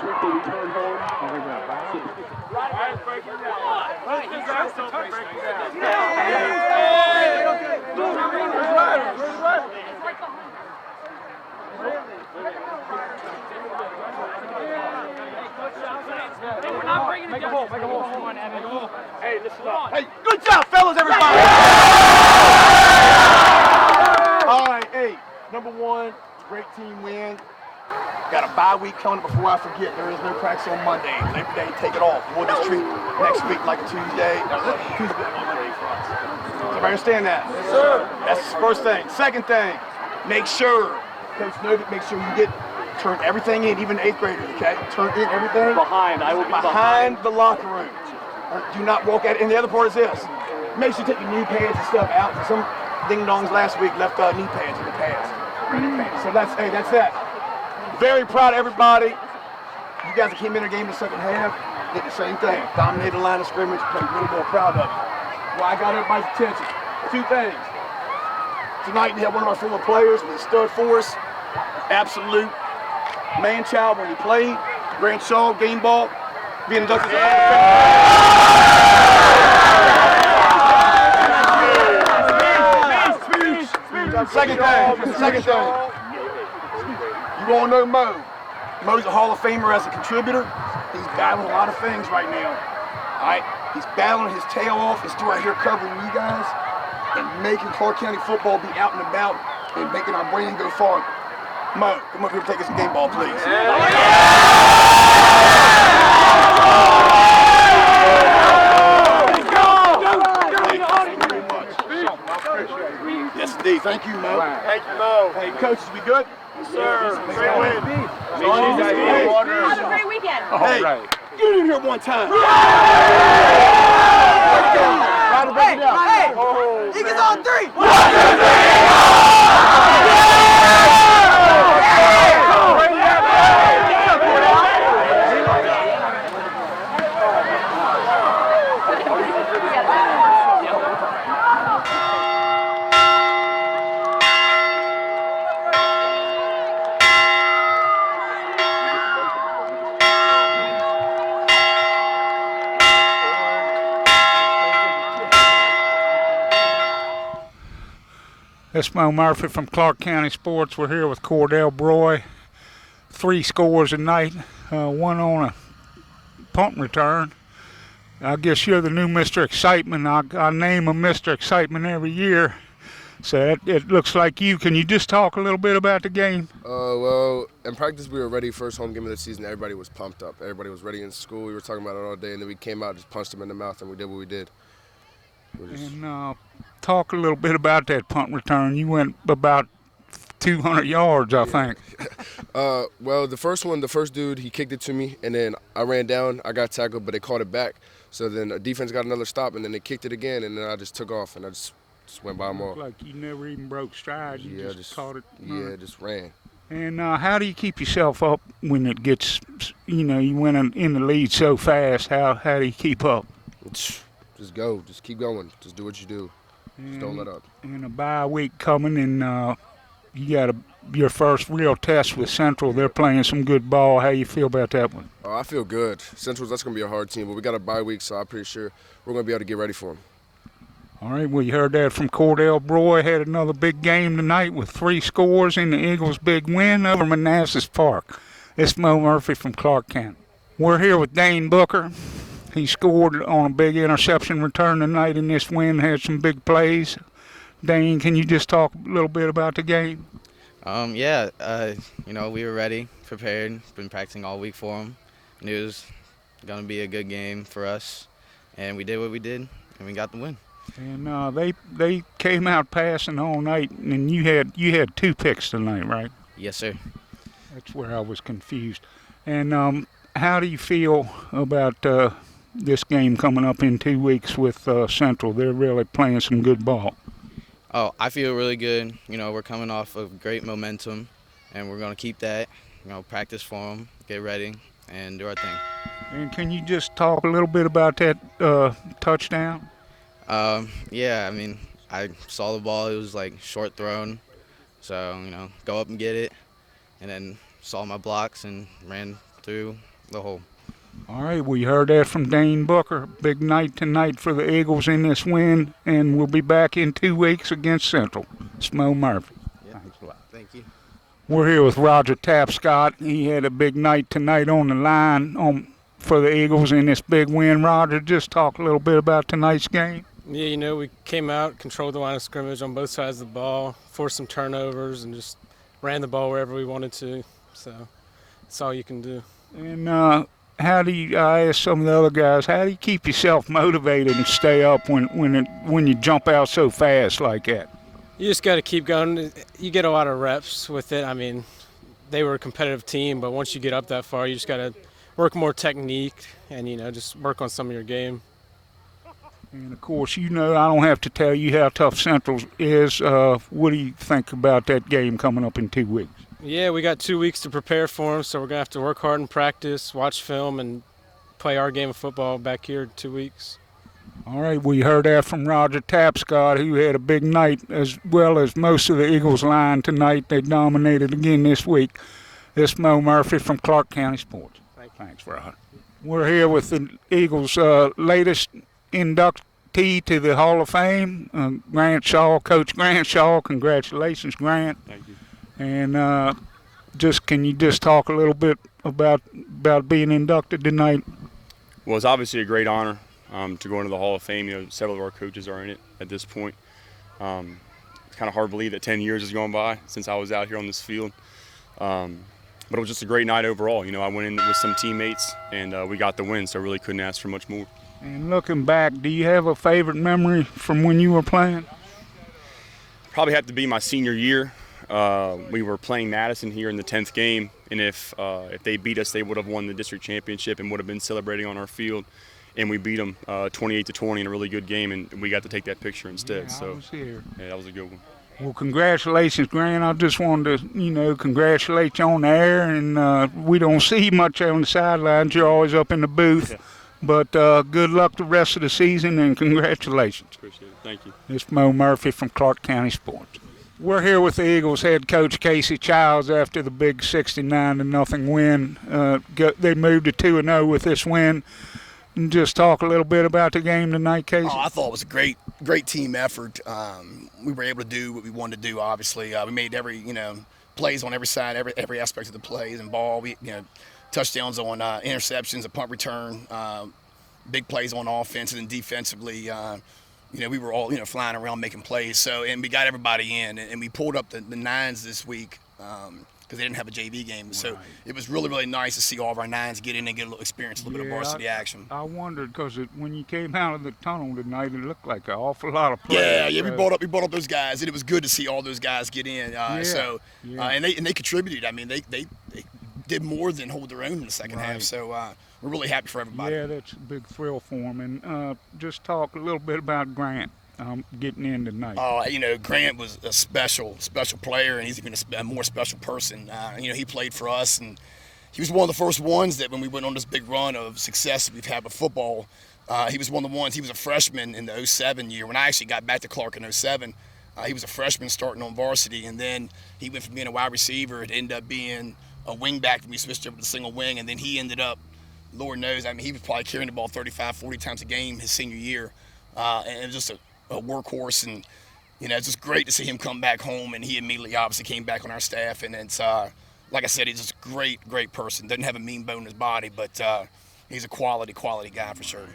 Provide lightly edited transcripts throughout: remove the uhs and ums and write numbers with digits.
last week they returned home. We're not bringing it down. Make a hole. Come on, Evan. Hey, listen up. Hey, good job, fellas, everybody. All right, hey, number one, great team win. Got a bye week coming up before I forget. There is no practice on Monday. Labor Day, take it off. We'll just treat next week like a Tuesday. Tuesday on Monday for us. Does everybody understand that? Yes, sir. That's the first thing. Second thing, make sure, Coach Novick, make sure you turn everything in, even 8th graders, okay? Turn in everything. I will be behind the locker room. Do not walk at it. And the other part is this. Make sure you take your knee pads and stuff out. Some ding-dongs last week left knee pads in the pads. So that's that. Very proud of everybody. You guys that came in the game in the second half did the same thing. Dominated the line of scrimmage, played really well, proud of you. Well, I got everybody's attention. Two things. Tonight we have one of our former players with a stud for us. Absolute man-child when he played. Grant Shaw, game ball, being inducted as a Hall of Fame. Second thing. You all know Moe. Moe's a Hall of Famer as a contributor. He's battling a lot of things right now. All right? He's battling his tail off and still out here covering you guys and making Clarke County football be out and about and making our brand go farther. Moe, come up here and take us a game ball, please. Yes, indeed. Thank you, Moe. Thank you, Mo. Hey, coaches, we good? Yes, sir. Great win. Have a great weekend. Hey, get in here one time. Hey, Eagles on 3. 1, 2, This Moe Murphy from Clarke County Sports. We're here with Cordell Broy. 3 scores tonight, one on a punt return. I guess you're the new Mr. Excitement. I name him Mr. Excitement every year. So it looks like you. Can you just talk a little bit about the game? Well, in practice we were ready. First home game of the season, everybody was pumped up. Everybody was ready in school. We were talking about it all day, and then we came out, just punched them in the mouth, and we did what we did. And talk a little bit about that punt return. You went about 200 yards, I think. Well, the first dude, he kicked it to me, and then I ran down. I got tackled, but they caught it back. So then the defense got another stop, and then they kicked it again, and then I just took off, and I just went by them all. Like you never even broke stride. You just caught it. Yeah, just ran. And how do you keep yourself up when it gets, you went in the lead so fast? How do you keep up? Just go. Just keep going. Just do what you do. Just don't let up. And a bye week coming, and you got your first real test with Central. They're playing some good ball. How you feel about that one? Oh, I feel good. Central's, that's going to be a hard team, but we got a bye week, so I'm pretty sure we're going to be able to get ready for them. All right, well, you heard that from Cordell Broy. Had another big game tonight with 3 scores in the Eagles' big win over Manassas Park. It's Moe Murphy from Clarke County. We're here with Dain Booker. He scored on a big interception return tonight in this win, had some big plays. Dain, can you just talk a little bit about the game? We were ready, prepared, been practicing all week for them. Knew it was going to be a good game for us, and we did what we did, and we got the win. And they came out passing all night, and you had 2 picks tonight, right? Yes, sir. That's where I was confused. And how do you feel about this game coming up in 2 weeks with Central? They're really playing some good ball. Oh, I feel really good. We're coming off of great momentum, and we're going to keep that. Practice for them, get ready, and do our thing. And can you just talk a little bit about that touchdown? I saw the ball. It was like short thrown, so go up and get it, and then saw my blocks and ran through, the whole. All right, we heard that from Dain Booker. Big night tonight for the Eagles in this win, and we'll be back in 2 weeks against Central. It's Moe Murphy. Yep. Thanks a lot. Thank you. We're here with Roger Tapscott. He had a big night tonight on the line for the Eagles in this big win. Roger, just talk a little bit about tonight's game. Yeah, we came out, controlled the line of scrimmage on both sides of the ball, forced some turnovers, and just ran the ball wherever we wanted to. So that's all you can do. And I asked some of the other guys, how do you keep yourself motivated and stay up when you jump out so fast like that? You just got to keep going. You get a lot of reps with it. I mean, they were a competitive team, but once you get up that far, you just got to work more technique and, just work on some of your game. And, of course, I don't have to tell you how tough Central is. What do you think about that game coming up in 2 weeks? Yeah, we got 2 weeks to prepare for them, so we're going to have to work hard in practice, watch film, and play our game of football back here in 2 weeks. All right, we heard that from Roger Tapscott, who had a big night, as well as most of the Eagles line tonight. They dominated again this week. This is Moe Murphy from Clarke County Sports. Thanks, Roger. We're here with the Eagles' latest inductee to the Hall of Fame, Grant Shaw, Coach Grant Shaw. Congratulations, Grant. Thank you. And can you just talk a little bit about being inducted tonight? Well, it's obviously a great honor to go into the Hall of Fame. Several of our coaches are in it at this point. It's kind of hard to believe that 10 years has gone by since I was out here on this field. But it was just a great night overall. I went in with some teammates, and we got the win, so I really couldn't ask for much more. And looking back, do you have a favorite memory from when you were playing? Probably had to be my senior year. We were playing Madison here in the 10th game, and if they beat us, they would have won the district championship and would have been celebrating on our field. And we beat them 28-20 in a really good game, and we got to take that picture instead. Yeah, so I was here. Yeah, that was a good one. Well, congratulations, Grant. I just wanted to, congratulate you on the air. And we don't see much on the sidelines. You're always up in the booth. Yeah. But good luck the rest of the season, and congratulations. Appreciate it. Thank you. It's Moe Murphy from Clarke County Sports. We're here with the Eagles head coach Casey Childs after the big 69-0 win. They moved to 2-0 with this win. And just talk a little bit about the game tonight, Casey. I thought it was a great team effort. We were able to do what we wanted to do. Obviously, we made every plays on every side, every aspect of the plays and ball. We touchdowns on interceptions, a punt return, big plays on offense, and then defensively. We were all flying around making plays. So and we got everybody in, and we pulled up the nines this week. Because they didn't have a JV game. Right. So it was really, really nice to see all of our nines get in and get a little experience, a little bit of varsity action. I wondered because when you came out of the tunnel tonight, it looked like an awful lot of players. Yeah, we brought up those guys, and it was good to see all those guys get in. And they contributed. I mean, they did more than hold their own in the second half. So we're really happy for everybody. Yeah, that's a big thrill for them. And just talk a little bit about Grant. Getting in tonight. Grant was a special player, and he's even a more special person. He played for us, and he was one of the first ones that when we went on this big run of success that we've had with football, he was one of the ones. He was a freshman in the 07 year. When I actually got back to Clarke in 07, he was a freshman starting on varsity, and then he went from being a wide receiver to end up being a wing back when we switched over to single wing, and then he ended up, Lord knows, he was probably carrying the ball 35, 40 times a game his senior year, and it was just a workhorse, and it's just great to see him come back home, and he immediately obviously came back on our staff, and it's like I said, he's just a great person. Doesn't have a mean bone in his body, but he's a quality guy for sure.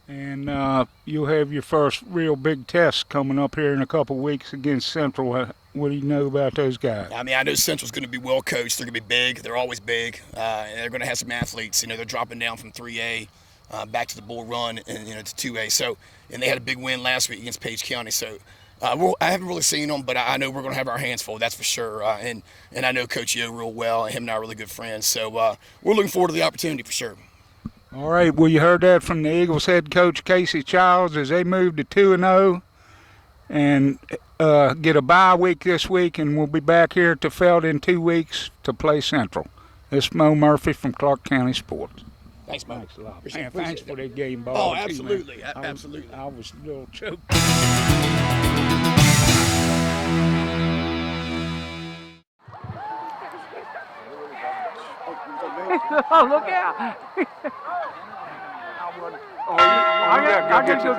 And you'll have your first real big test coming up here in a couple weeks against Central. What do you know about those guys? I know Central's going to be well coached. They're going to be big. They're always big, and they're going to have some athletes. They're dropping down from 3A back to the Bull Run and to 2A. So, and they had a big win last week against Page County. So, I haven't really seen them, but I know we're going to have our hands full. That's for sure. And I know Coach Yo real well, and him and I are really good friends. So, we're looking forward to the opportunity for sure. All right. Well, you heard that from the Eagles head coach Casey Childs as they move to 2-0 and get a bye week this week, and we'll be back here at the Feld in 2 weeks to play Central. This is Moe Murphy from Clarke County Sports. Thanks, Mo. Thanks a lot. Thanks for that game ball. Oh, absolutely. Absolutely. I was a little choked. Look out. Oh, you got to go get your